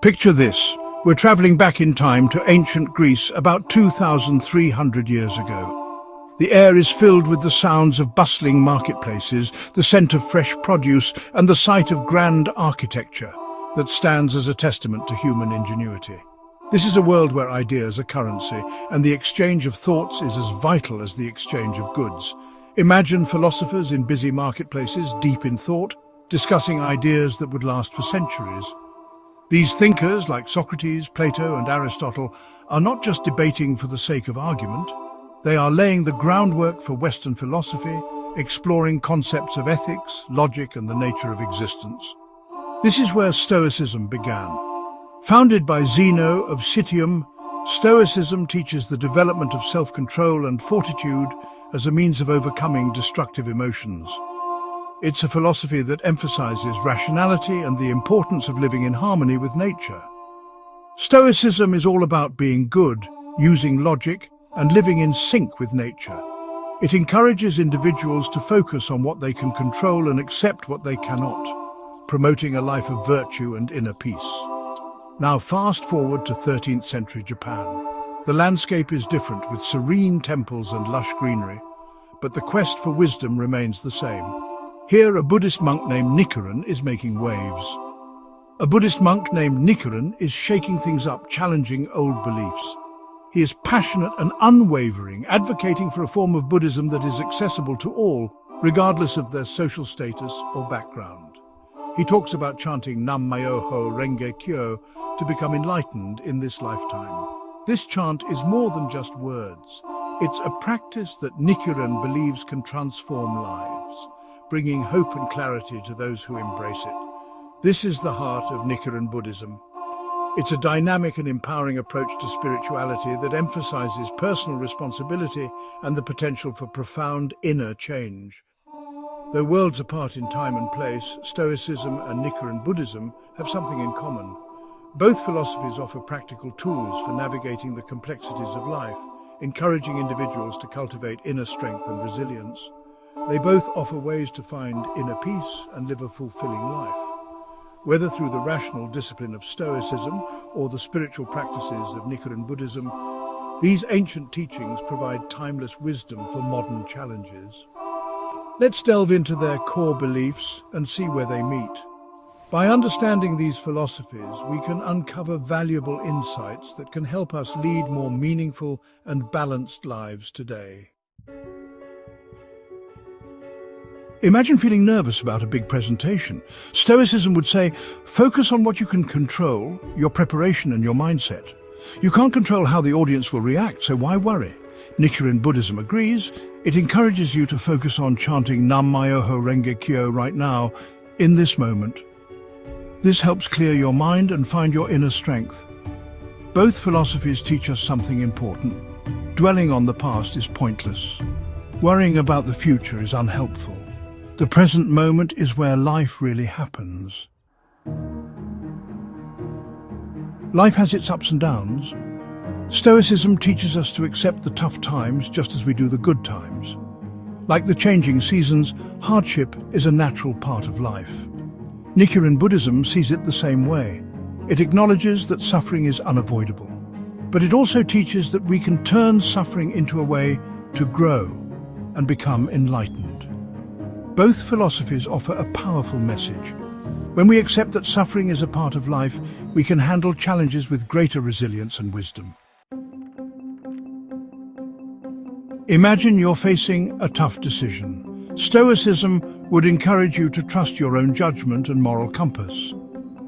Picture this. We're traveling back in time to ancient Greece about 2,300 years ago. The air is filled with the sounds of bustling marketplaces, the scent of fresh produce, and the sight of grand architecture that stands as a testament to human ingenuity. This is a world where ideas are currency, and the exchange of thoughts is as vital as the exchange of goods. Imagine philosophers in busy marketplaces, deep in thought, discussing ideas that would last for centuries. These thinkers, like Socrates, Plato, and Aristotle, are not just debating for the sake of argument. They are laying the groundwork for Western philosophy, exploring concepts of ethics, logic, and the nature of existence. This is where Stoicism began. Founded by Zeno of Citium, Stoicism teaches the development of self-control and fortitude as a means of overcoming destructive emotions. It's a philosophy that emphasizes rationality and the importance of living in harmony with nature. Stoicism is all about being good, using logic, and living in sync with nature. It encourages individuals to focus on what they can control and accept what they cannot, promoting a life of virtue and inner peace. Now fast forward to 13th century Japan. The landscape is different, with serene temples and lush greenery, but the quest for wisdom remains the same. Here, a Buddhist monk named Nichiren is making waves. A Buddhist monk named Nichiren is shaking things up, challenging old beliefs. He is passionate and unwavering, advocating for a form of Buddhism that is accessible to all, regardless of their social status or background. He talks about chanting Nam Myoho Renge Kyo to become enlightened in this lifetime. This chant is more than just words. It's a practice that Nichiren believes can transform lives, bringing hope and clarity to those who embrace it. This is the heart of Nichiren Buddhism. It's a dynamic and empowering approach to spirituality that emphasizes personal responsibility and the potential for profound inner change. Though worlds apart in time and place, Stoicism and Nichiren Buddhism have something in common. Both philosophies offer practical tools for navigating the complexities of life, encouraging individuals to cultivate inner strength and resilience. They both offer ways to find inner peace and live a fulfilling life. Whether through the rational discipline of Stoicism or the spiritual practices of Nichiren Buddhism, these ancient teachings provide timeless wisdom for modern challenges. Let's delve into their core beliefs and see where they meet. By understanding these philosophies, we can uncover valuable insights that can help us lead more meaningful and balanced lives today. Imagine feeling nervous about a big presentation. Stoicism would say, focus on what you can control, your preparation and your mindset. You can't control how the audience will react, so why worry? Nichiren Buddhism agrees. It encourages you to focus on chanting Nam Myoho Renge Kyo right now, in this moment. This helps clear your mind and find your inner strength. Both philosophies teach us something important. Dwelling on the past is pointless. Worrying about the future is unhelpful. The present moment is where life really happens. Life has its ups and downs. Stoicism teaches us to accept the tough times just as we do the good times. Like the changing seasons, hardship is a natural part of life. Nichiren Buddhism sees it the same way. It acknowledges that suffering is unavoidable, but it also teaches that we can turn suffering into a way to grow and become enlightened. Both philosophies offer a powerful message. When we accept that suffering is a part of life, we can handle challenges with greater resilience and wisdom. Imagine you're facing a tough decision. Stoicism would encourage you to trust your own judgment and moral compass.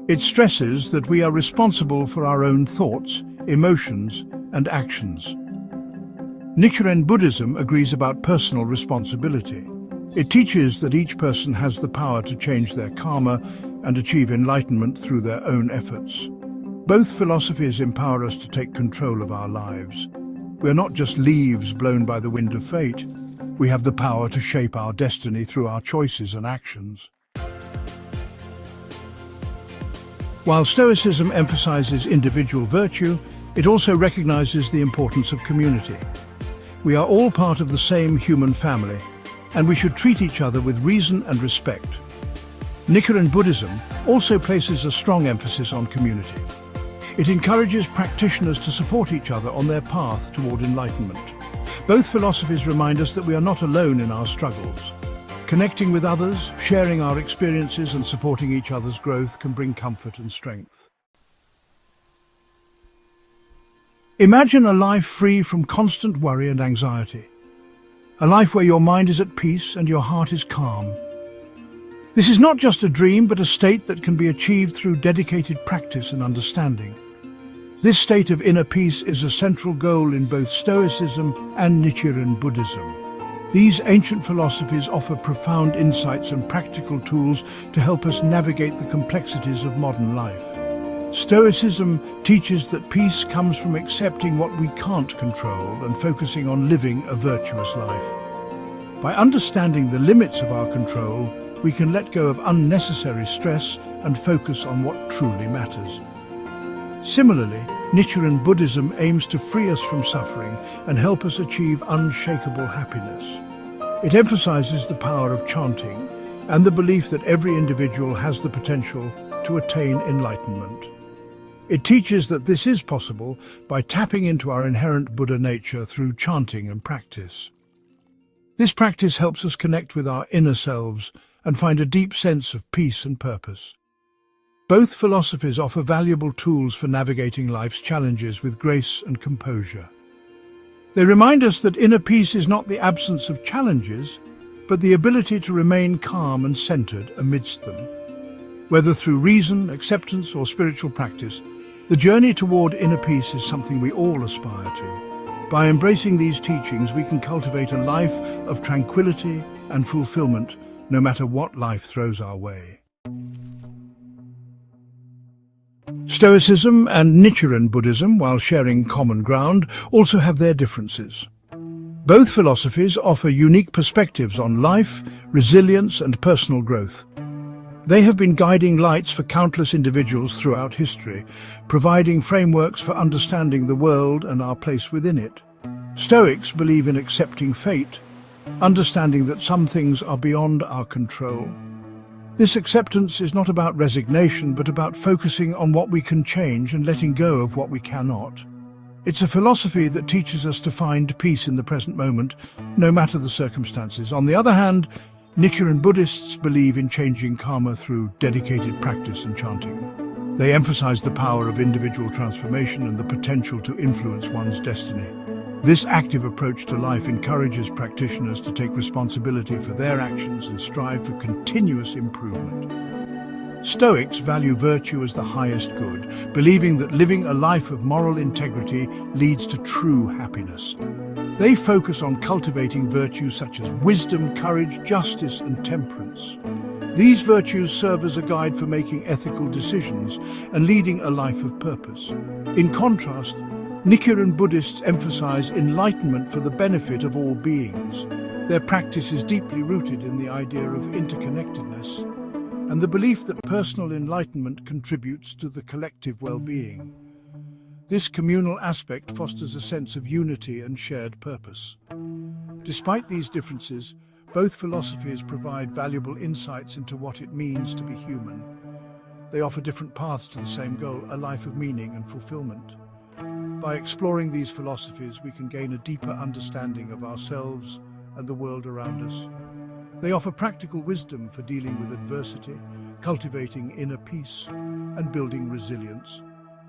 It stresses that we are responsible for our own thoughts, emotions, and actions. Nichiren Buddhism agrees about personal responsibility. It teaches that each person has the power to change their karma and achieve enlightenment through their own efforts. Both philosophies empower us to take control of our lives. We're not just leaves blown by the wind of fate. We have the power to shape our destiny through our choices and actions. While Stoicism emphasizes individual virtue, it also recognizes the importance of community. We are all part of the same human family, and we should treat each other with reason and respect. Nichiren Buddhism also places a strong emphasis on community. It encourages practitioners to support each other on their path toward enlightenment. Both philosophies remind us that we are not alone in our struggles. Connecting with others, sharing our experiences and supporting each other's growth can bring comfort and strength. Imagine a life free from constant worry and anxiety. A life where your mind is at peace and your heart is calm. This is not just a dream, but a state that can be achieved through dedicated practice and understanding. This state of inner peace is a central goal in both Stoicism and Nichiren Buddhism. These ancient philosophies offer profound insights and practical tools to help us navigate the complexities of modern life. Stoicism teaches that peace comes from accepting what we can't control and focusing on living a virtuous life. By understanding the limits of our control, we can let go of unnecessary stress and focus on what truly matters. Similarly, Nichiren Buddhism aims to free us from suffering and help us achieve unshakable happiness. It emphasizes the power of chanting and the belief that every individual has the potential to attain enlightenment. It teaches that this is possible by tapping into our inherent Buddha nature through chanting and practice. This practice helps us connect with our inner selves and find a deep sense of peace and purpose. Both philosophies offer valuable tools for navigating life's challenges with grace and composure. They remind us that inner peace is not the absence of challenges, but the ability to remain calm and centered amidst them. Whether through reason, acceptance, or spiritual practice, the journey toward inner peace is something we all aspire to. By embracing these teachings, we can cultivate a life of tranquility and fulfillment, no matter what life throws our way. Stoicism and Nichiren Buddhism, while sharing common ground, also have their differences. Both philosophies offer unique perspectives on life, resilience, and personal growth. They have been guiding lights for countless individuals throughout history, providing frameworks for understanding the world and our place within it. Stoics believe in accepting fate, understanding that some things are beyond our control. This acceptance is not about resignation, but about focusing on what we can change and letting go of what we cannot. It's a philosophy that teaches us to find peace in the present moment, no matter the circumstances. On the other hand, Nichiren Buddhists believe in changing karma through dedicated practice and chanting. They emphasize the power of individual transformation and the potential to influence one's destiny. This active approach to life encourages practitioners to take responsibility for their actions and strive for continuous improvement. Stoics value virtue as the highest good, believing that living a life of moral integrity leads to true happiness. They focus on cultivating virtues such as wisdom, courage, justice, and temperance. These virtues serve as a guide for making ethical decisions and leading a life of purpose. In contrast, Nichiren Buddhists emphasize enlightenment for the benefit of all beings. Their practice is deeply rooted in the idea of interconnectedness and the belief that personal enlightenment contributes to the collective well-being. This communal aspect fosters a sense of unity and shared purpose. Despite these differences, both philosophies provide valuable insights into what it means to be human. They offer different paths to the same goal, a life of meaning and fulfillment. By exploring these philosophies, we can gain a deeper understanding of ourselves and the world around us. They offer practical wisdom for dealing with adversity, cultivating inner peace, and building resilience.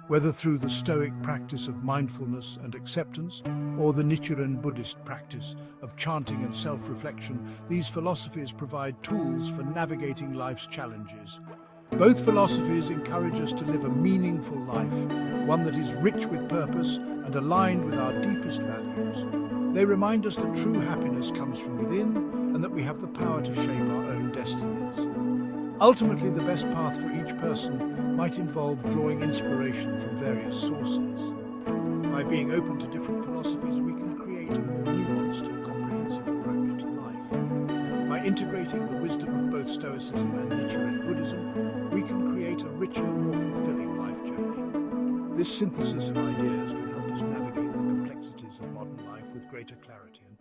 Whether through the Stoic practice of mindfulness and acceptance, or the Nichiren Buddhist practice of chanting and self-reflection, these philosophies provide tools for navigating life's challenges. Both philosophies encourage us to live a meaningful life, one that is rich with purpose and aligned with our deepest values. They remind us that true happiness comes from within and that we have the power to shape our own destinies. Ultimately, the best path for each person might involve drawing inspiration from various sources. By being open to different philosophies, we can create a more nuanced and comprehensive approach to life. By integrating the wisdom of both Stoicism and Nichiren Buddhism, we can create a richer, more fulfilling life journey. This synthesis of ideas can help us navigate the complexities of modern life with greater clarity and